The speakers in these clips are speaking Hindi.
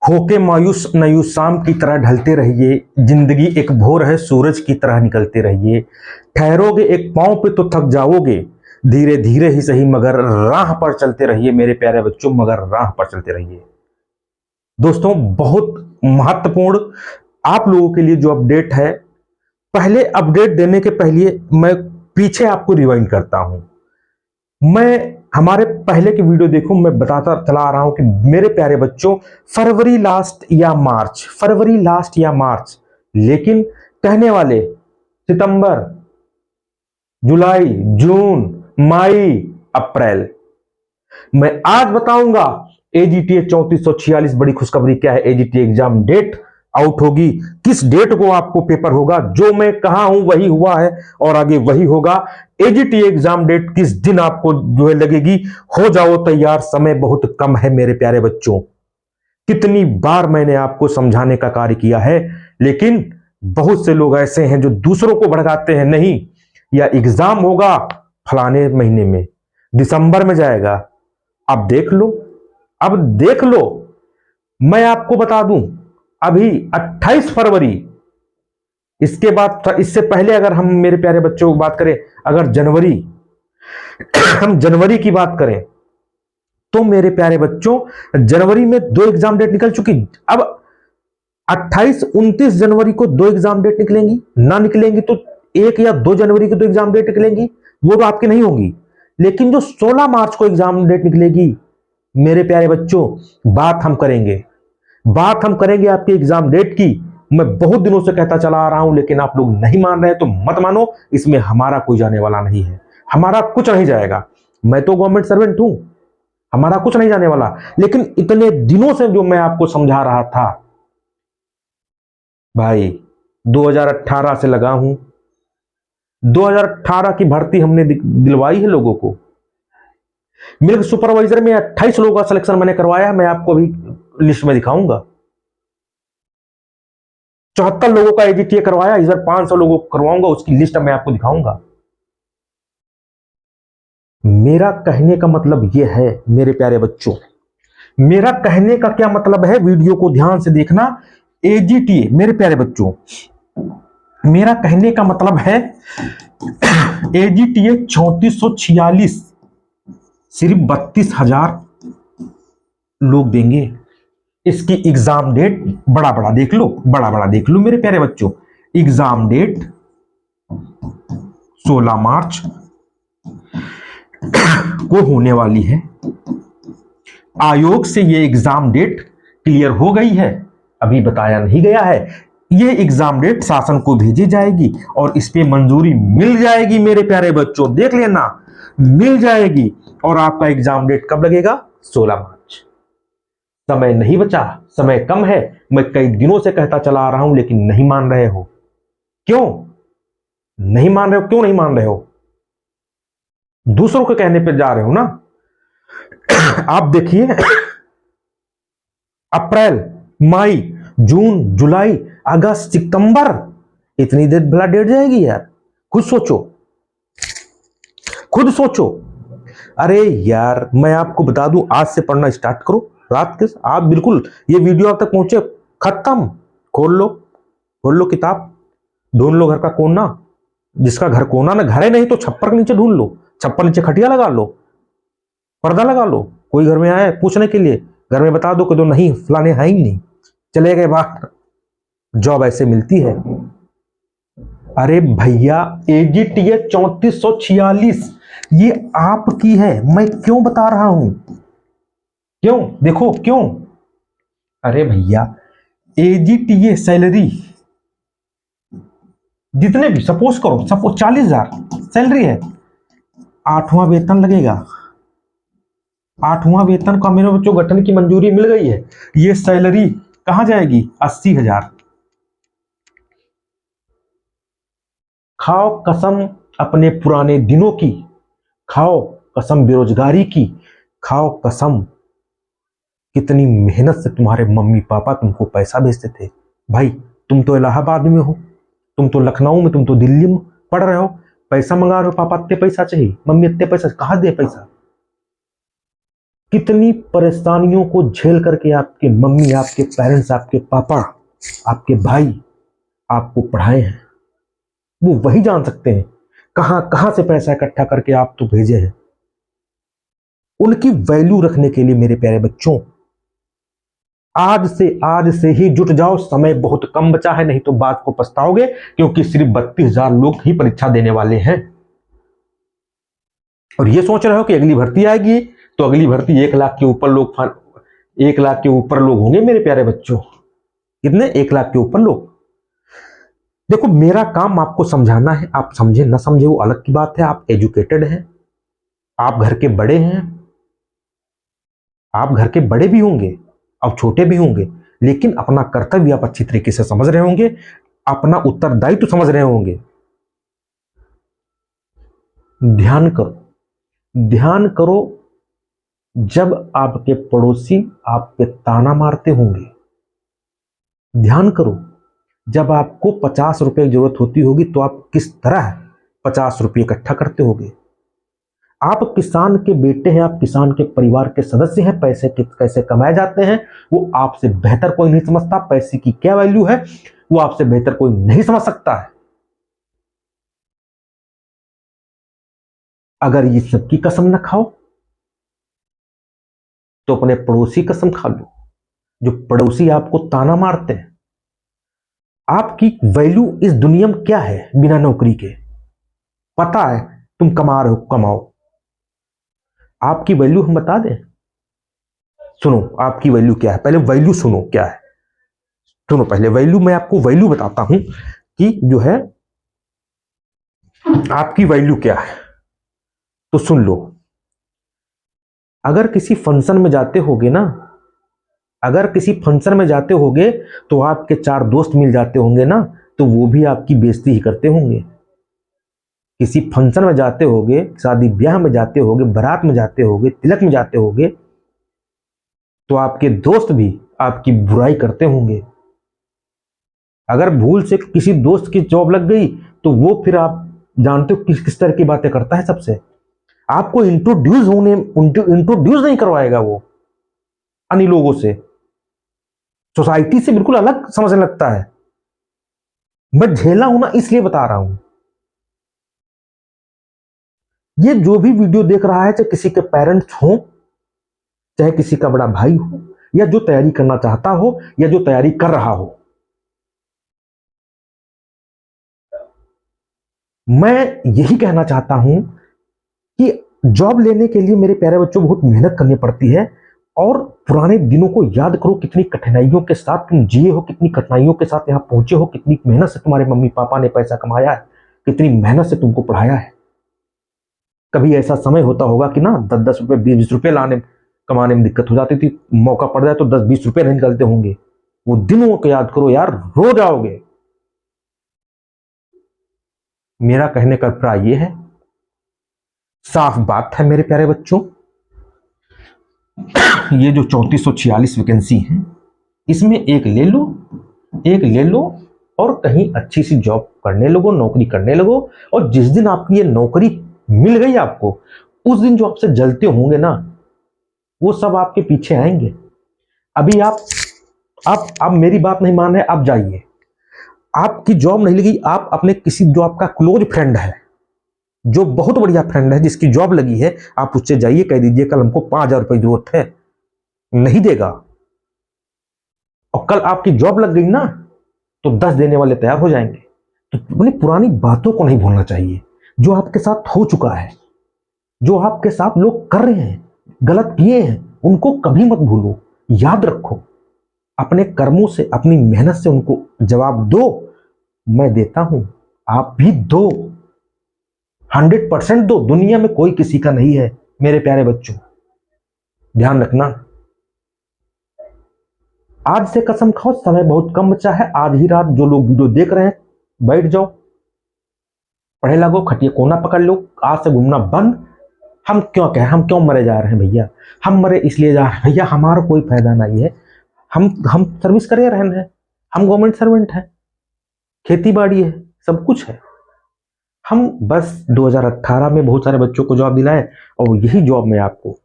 होके मायूस नयूस शाम की तरह ढलते रहिए, जिंदगी एक भोर है सूरज की तरह निकलते रहिए। ठहरोगे एक पांव पे तो थक जाओगे, धीरे धीरे ही सही मगर राह पर चलते रहिए मेरे प्यारे बच्चों, मगर राह पर चलते रहिए। दोस्तों, बहुत महत्वपूर्ण आप लोगों के लिए जो अपडेट है, पहले अपडेट देने के पहले मैं पीछे आपको रिवाइंड करता हूं। मैं हमारे पहले की वीडियो देखो, मैं बताता चला आ रहा हूं कि मेरे प्यारे बच्चों, फरवरी लास्ट या मार्च, लेकिन कहने वाले सितंबर, जुलाई, जून, मई, अप्रैल। मैं आज बताऊंगा एजीटीए 3446 बड़ी खुशखबरी क्या है। एजीटीए एग्जाम डेट आउट होगी, किस डेट को आपको पेपर होगा, जो मैं कहा हूं वही हुआ है और आगे वही होगा। एजीटीए एग्जाम डेट किस दिन आपको जो है लगेगी, हो जाओ तैयार, समय बहुत कम है मेरे प्यारे बच्चों। कितनी बार मैंने आपको समझाने का कार्य किया है, लेकिन बहुत से लोग ऐसे हैं जो दूसरों को भड़काते हैं। नहीं, या एग्जाम होगा फलाने महीने में, दिसंबर में जाएगा, अब देख लो, अब देख लो। मैं आपको बता दूं, अभी 28 फरवरी, इसके बाद, इससे पहले अगर हम मेरे प्यारे बच्चों की बात करें, अगर जनवरी हम जनवरी की बात करें तो मेरे प्यारे बच्चों, जनवरी में 2 एग्जाम डेट निकल चुकी। अब 28 29 जनवरी को 2 एग्जाम डेट निकलेंगी, ना निकलेंगी तो 1 या 2 जनवरी की 2 एग्जाम डेट निकलेंगी, वो तो आपकी नहीं होंगी। लेकिन जो 16 मार्च को एग्जाम डेट निकलेगी मेरे प्यारे बच्चों, बात हम करेंगे आपके एग्जाम डेट की। मैं बहुत दिनों से कहता चला आ रहा हूं, लेकिन आप लोग नहीं मान रहे, तो मत मानो, इसमें हमारा कोई जाने वाला नहीं है, हमारा कुछ नहीं जाएगा। मैं तो गवर्नमेंट सर्वेंट हूं, हमारा कुछ नहीं जाने वाला। लेकिन इतने दिनों से जो मैं आपको समझा रहा था भाई, 2018 से लगा हूं, 2018 की भर्ती हमने दिलवाई है लोगों को। मिल्क सुपरवाइजर में 28 लोगों का सिलेक्शन मैंने करवाया, मैं आपको अभी लिस्ट में दिखाऊंगा। 74 लोगों का एजीटीए करवाया, इधर 500 लोगों को करवाऊंगा, उसकी लिस्ट मैं आपको दिखाऊंगा। मेरा कहने का मतलब यह है मेरे प्यारे बच्चों, मेरा कहने का क्या मतलब है, वीडियो को ध्यान से देखना। एजीटीए मेरे प्यारे बच्चों, मेरा कहने का मतलब है एजीटीए 3446 सिर्फ 32,000 लोग देंगे। इसकी एग्जाम डेट बड़ा देख लो मेरे प्यारे बच्चों। एग्जाम डेट 16 मार्च को होने वाली है। आयोग से ये एग्जाम डेट क्लियर हो गई है, अभी बताया नहीं गया है। ये एग्जाम डेट शासन को भेजी जाएगी और इस पे मंजूरी मिल जाएगी मेरे प्यारे बच्चों, देख लेना, मिल जाएगी। और आपका एग्जाम डेट कब लगेगा? 16 मार्च। समय नहीं बचा, समय कम है। मैं कई दिनों से कहता चला आ रहा हूं, लेकिन नहीं मान रहे हो। क्यों नहीं मान रहे हो? क्यों नहीं मान रहे हो? दूसरों के कहने पे जा रहे हो ना। आप देखिए, अप्रैल, मई, जून, जुलाई, अगस्त, सितंबर, इतनी देर भला डेट जाएगी यार? खुद सोचो। अरे यार, मैं आपको बता दूं, आज से पढ़ना स्टार्ट करो। रात के आप बिल्कुल, ये वीडियो आप तक पहुंचे, खत्म, खोल लो किताब, ढूंढ लो घर का कोना, जिसका घर कोना ना, घर है नहीं तो छप्पर के नीचे ढूंढ लो, छप्पर नीचे खटिया लगा लो, पर्दा लगा लो। कोई घर में आए पूछने के लिए, घर में बता दो कि तो नहीं, फलाने है ही नहीं, चले गए बाहर। जॉब ऐसे मिलती है। अरे भैया, एजीटीए 3446 ये आपकी है। मैं क्यों बता रहा हूं? क्यों? देखो क्यों। अरे भैया, एजीटीए सैलरी जितने भी, सपोज 40,000 सैलरी है, 8वां वेतन लगेगा। 8वां वेतन का मेरे बच्चों गठन की मंजूरी मिल गई है। ये सैलरी कहां जाएगी? 80,000। खाओ कसम अपने पुराने दिनों की, खाओ कसम बेरोजगारी की, खाओ कसम कितनी मेहनत से तुम्हारे मम्मी पापा तुमको पैसा भेजते थे। भाई, तुम तो इलाहाबाद में हो, तुम तो लखनऊ में, तुम तो दिल्ली में पढ़ रहे हो, पैसा मंगा रहे हो, पापा इतने पैसा चाहिए, मम्मी इतने पैसा, कहां दे पैसा? कितनी परेशानियों को झेल करके आपके मम्मी, आपके पेरेंट्स, आपके पापा, आपके भाई आपको पढ़ाए हैं, वो वही जान सकते हैं कहां कहां से पैसा इकट्ठा करके आप तो भेजे हैं। उनकी वैल्यू रखने के लिए मेरे प्यारे बच्चों, आज से ही जुट जाओ। समय बहुत कम बचा है, नहीं तो बात को पछताओगे, क्योंकि सिर्फ 32,000 लोग ही परीक्षा देने वाले हैं। और ये सोच रहे हो कि अगली भर्ती आएगी तो अगली भर्ती 1 लाख के ऊपर लोग 1 लाख के ऊपर लोग होंगे मेरे प्यारे बच्चों। कितने? 1 लाख के ऊपर लोग। देखो, मेरा काम आपको समझाना है, आप समझे ना समझे वो अलग की बात है। आप एजुकेटेड हैं, आप घर के बड़े हैं, आप घर के बड़े भी होंगे और छोटे भी होंगे, लेकिन अपना कर्तव्य आप अच्छी तरीके से समझ रहे होंगे, अपना उत्तरदायित्व तो समझ रहे होंगे। ध्यान करो, ध्यान करो, जब आपके पड़ोसी आप पे ताना मारते होंगे, ध्यान करो, जब आपको 50 रुपए की जरूरत होती होगी तो आप किस तरह 50 रुपये इकट्ठा करते होंगे। आप किसान के बेटे हैं, आप किसान के परिवार के सदस्य हैं। पैसे कैसे कमाए जाते हैं वो आपसे बेहतर कोई नहीं समझता। पैसे की क्या वैल्यू है वो आपसे बेहतर कोई नहीं समझ सकता है। अगर ये सबकी कसम न खाओ तो अपने पड़ोसी कसम खा लो, जो पड़ोसी आपको ताना मारते हैं। आपकी वैल्यू इस दुनिया में क्या है बिना नौकरी के? पता है तुम कमा रहे हो, कमाओ। आपकी वैल्यू हम बता दें? सुनो, आपकी वैल्यू क्या है, पहले वैल्यू सुनो क्या है। सुनो पहले वैल्यू, मैं आपको वैल्यू बताता हूं कि जो है आपकी वैल्यू क्या है, तो सुन लो। अगर किसी फंक्शन में जाते होगे ना, अगर किसी फंक्शन में जाते होगे तो आपके 4 दोस्त मिल जाते होंगे ना, तो वो भी आपकी बेइज्जती ही करते होंगे। किसी फंक्शन में जाते होगे, शादी ब्याह में जाते होगे, बारात में जाते होगे, तिलक में जाते होगे, तो आपके दोस्त भी आपकी बुराई करते होंगे। अगर भूल से किसी दोस्त की जॉब लग गई तो वो फिर आप जानते हो किस किस तरह की बातें करता है सबसे। आपको इंट्रोड्यूस नहीं करवाएगा वो अन्य लोगों से, सोसाइटी से बिल्कुल अलग समझने लगता है। मैं झेला हूं ना, इसलिए बता रहा हूं। ये जो भी वीडियो देख रहा है, चाहे किसी के पेरेंट्स हो, चाहे किसी का बड़ा भाई हो, या जो तैयारी करना चाहता हो, या जो तैयारी कर रहा हो, मैं यही कहना चाहता हूं कि जॉब लेने के लिए मेरे प्यारे बच्चों बहुत मेहनत करनी पड़ती है। और पुराने दिनों को याद करो, कितनी कठिनाइयों के साथ तुम जिए हो, कितनी कठिनाइयों के साथ यहां पहुंचे हो, कितनी मेहनत से तुम्हारे मम्मी पापा ने पैसा कमाया है, कितनी मेहनत से तुमको पढ़ाया है। कभी ऐसा समय होता होगा कि ना 10-10 रुपए 20-20 रुपए लाने कमाने में दिक्कत हो जाती थी, मौका पड़ जाए तो 10-20 रुपए नहीं निकलते होंगे। वो दिनों को याद करो यार, रो जाओगे। मेरा कहने का अभिप्राय ये है, साफ बात है मेरे प्यारे बच्चों, ये जो 3446 वैकेंसी है, इसमें एक ले लो, एक ले लो और कहीं अच्छी सी जॉब करने लगो, नौकरी करने लगो। और जिस दिन आपकी ये नौकरी मिल गई आपको, उस दिन जो आपसे जलते होंगे ना, वो सब आपके पीछे आएंगे। अभी आप मेरी बात नहीं मान रहे, आप जाइए। आपकी जॉब नहीं लगी, आप अपने किसी जो आपका क्लोज फ्रेंड है, जो बहुत बढ़िया फ्रेंड है, जिसकी जॉब लगी है, आप उससे जाइए, कह दीजिए कल हमको 5,000 रुपए की जरूरत है। नहीं देगा। और कल आपकी जॉब लग गई ना, तो 10 देने वाले तैयार हो जाएंगे। तो अपनी पुरानी बातों को नहीं भूलना चाहिए। जो आपके साथ हो चुका है, जो आपके साथ लोग कर रहे हैं, गलत किए हैं, उनको कभी मत भूलो, याद रखो। अपने कर्मों से, अपनी मेहनत से उनको जवाब दो। मैं देता हूं, आप भी दो, 100% दो। दुनिया में कोई किसी का नहीं है मेरे प्यारे बच्चों, ध्यान रखना। आज से कसम खाओ, समय बहुत कम बचा है। आज ही रात जो लोग वीडियो देख रहे हैं, बैठ जाओ, पढ़े लगो, खटिया कोना पकड़ लो, आज से घूमना बंद। हम क्यों कहें, हम क्यों मरे जा रहे हैं भैया? हम मरे इसलिए जा रहे हैं भैया, हमारा कोई फायदा नहीं है। हम सर्विस करे रहे हैं, हम गवर्नमेंट सर्वेंट हैं, खेती बाड़ी है, सब कुछ है। हम बस 2018 में बहुत सारे बच्चों को जॉब दिलाए और यही जॉब में आपको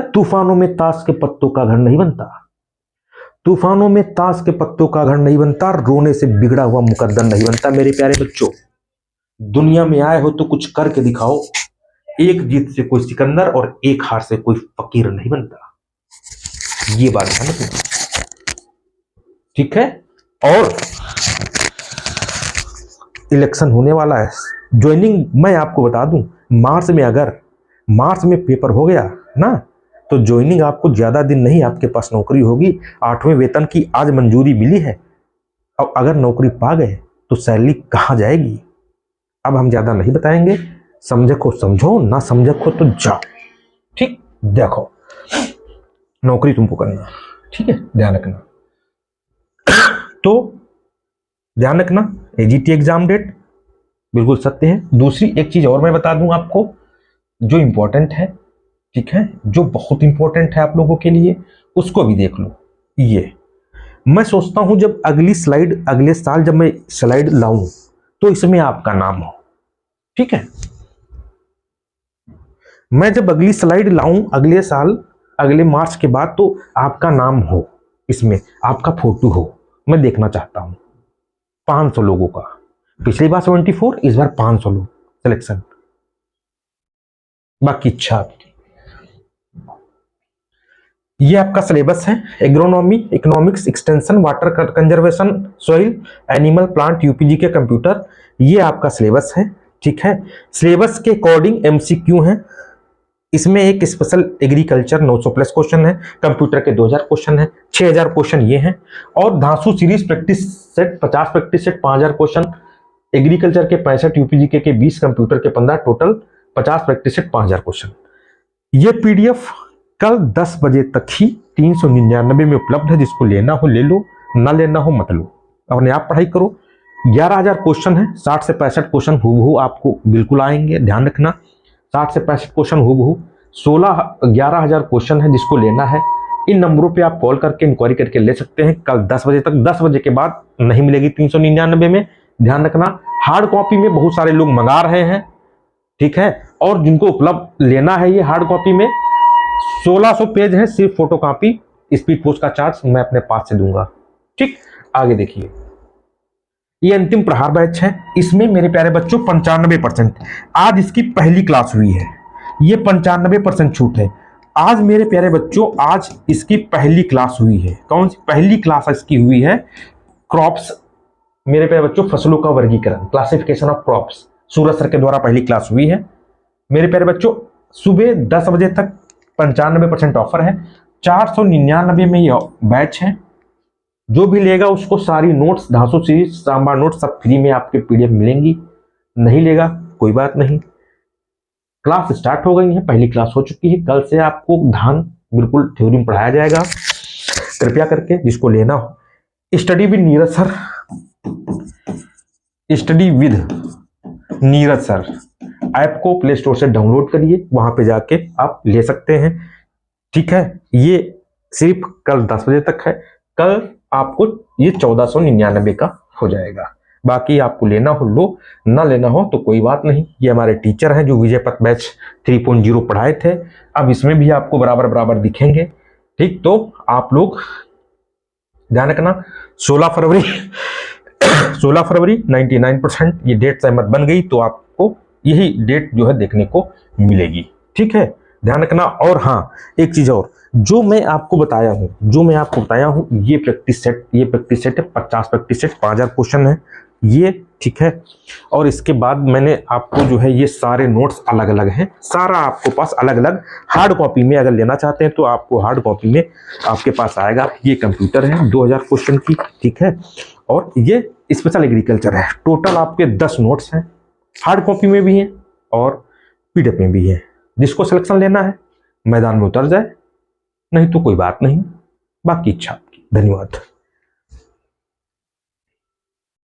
तूफानों में ताश के पत्तों का घर नहीं बनता, तूफानों में ताश के पत्तों का घर नहीं बनता, रोने से बिगड़ा हुआ मुकद्दर नहीं बनता। मेरे प्यारे बच्चों, दुनिया में आए हो तो कुछ करके दिखाओ। एक जीत से कोई सिकंदर और एक हार से कोई फकीर नहीं बनता, ये बात है ना, ठीक है। और इलेक्शन होने वाला है, ज्वाइनिंग मैं आपको बता दूं, मार्च में अगर मार्च में पेपर हो गया ना, तो ज्वाइनिंग आपको ज्यादा दिन नहीं, आपके पास नौकरी होगी। 8वें वेतन की आज मंजूरी मिली है, और अगर नौकरी पा गए तो सैलरी कहाँ जाएगी, अब हम ज्यादा नहीं बताएंगे। समझे को समझो, ना समझे को तो जाओ, ठीक। देखो, नौकरी तुमको करना, ठीक है, ध्यान रखना। तो ध्यान रखना, एजीटी एग्जाम डेट बिल्कुल सत्य है। दूसरी एक चीज और मैं बता दूं आपको, जो इंपॉर्टेंट है, ठीक है, जो बहुत इंपॉर्टेंट है आप लोगों के लिए, उसको भी देख लो। ये मैं सोचता हूं जब अगली स्लाइड, अगले साल जब मैं स्लाइड लाऊं तो इसमें आपका नाम हो, ठीक है। मैं जब अगली स्लाइड लाऊं अगले साल, अगले मार्च के बाद, तो आपका नाम हो इसमें, आपका फोटो हो, मैं देखना चाहता हूं। 500 लोगों का, पिछली बार 74, इस बार 500 लोग सिलेक्शन, बाकी इच्छा आपकी। ये आपका सिलेबस है, agronomy, economics, extension, water conservation, soil, animal, plant, UPG के कंप्यूटर, ये आपका सिलेबस है, ठीक है। सिलेबस के अकॉर्डिंग एमसीक्यू है, इसमें एक स्पेशल एग्रीकल्चर 900 प्लस क्वेश्चन है, कंप्यूटर के 2000 क्वेश्चन है, 6000 क्वेश्चन ये हैं, और धांसू series practice set 50 practice set 5000 question, agriculture के 65, यूपीजी के 20, कंप्यूटर के 15, टोटल 50 प्रैक्टिस सेट 5000 क्वेश्चन। ये पीडीएफ कल 10 बजे तक ही 399 में उपलब्ध है, जिसको लेना हो ले लो, ना लेना हो मत लो, अपने आप पढ़ाई करो। 11000 क्वेश्चन है, 60 से 65 क्वेश्चन हूबहू आपको बिल्कुल आएंगे, ध्यान रखना। 60 से 65 क्वेश्चन हूबहू, 11000 क्वेश्चन है, जिसको लेना है इन नंबरों पे आप कॉल करके इंक्वायरी करके ले सकते हैं कल 10 बजे तक। 10 बजे के बाद नहीं मिलेगी 399 में, ध्यान रखना। हार्ड कॉपी में बहुत सारे लोग मंगा रहे हैं, ठीक है, और जिनको उपलब्ध लेना है ये हार्ड कॉपी में 1600 पेज है, सिर्फ फोटो कॉपी, स्पीड पोस्ट का चार्ज मैं अपने पास से दूंगा, ठीक। आगे देखिए, ये अंतिम प्रहार बैच है, इसमें मेरे प्यारे बच्चों 95%, आज इसकी पहली क्लास हुई है, ये 95% छूट है। आज मेरे प्यारे बच्चों, आज इसकी पहली क्लास हुई है। कौन सी पहली क्लास इसकी हुई है? क्रॉप्स, मेरे प्यारे बच्चों, फसलों का वर्गीकरण, classification of crops, Suraj sir के द्वारा पहली क्लास हुई है। मेरे प्यारे बच्चों, सुबह 10 बजे तक 95% ऑफर है, 499 में ये बैच है। जो भी लेगा उसको सारी नोट्स, धांसू सीरीज, सांबार नोट्स सब फ्री में आपके पीडीएफ मिलेंगी। नहीं लेगा कोई बात नहीं, क्लास स्टार्ट हो गई है, पहली क्लास हो चुकी है। कल से आपको धान बिल्कुल थ्योरी में पढ़ाया जाएगा, कृपया करके जिसको लेना हो। Study with Neeraj sir, study with Neeraj sir app को प्ले स्टोर से डाउनलोड करिए, वहां पे जाके आप ले सकते हैं, ठीक है। ये सिर्फ कल 10 बजे तक है, कल आपको ये 1499 का हो जाएगा। बाकी आपको लेना हो लो, ना लेना हो तो कोई बात नहीं। ये हमारे टीचर हैं जो विजय पथ बैच 3.0 पढ़ाए थे, अब इसमें भी आपको बराबर बराबर दिखेंगे, ठीक। तो आप लोग ध्यान रखना, 16 फरवरी 99% ये डेट सहमत बन गई तो आपको यही डेट जो है देखने को मिलेगी, ठीक है, ध्यान रखना। और हाँ, एक चीज और, जो मैं आपको बताया हूं, ये प्रैक्टिस सेट है, 50 प्रैक्टिस सेट 5000 क्वेश्चन है ये, ठीक है। और इसके बाद मैंने आपको जो है ये सारे नोट्स अलग अलग हैं, सारा आपको पास अलग अलग हार्ड कॉपी में अगर लेना चाहते हैं तो आपको हार्ड कॉपी में आपके पास आएगा। ये कंप्यूटर है 2000 क्वेश्चन की, ठीक है, और ये स्पेशल एग्रीकल्चर है। टोटल आपके 10 नोट्स हैं, हार्ड कॉपी में भी हैं और पीडीएफ में भी है। जिसको सिलेक्शन लेना है मैदान में उतर जाए, नहीं तो कोई बात नहीं, बाकी इच्छा आपकी। धन्यवाद।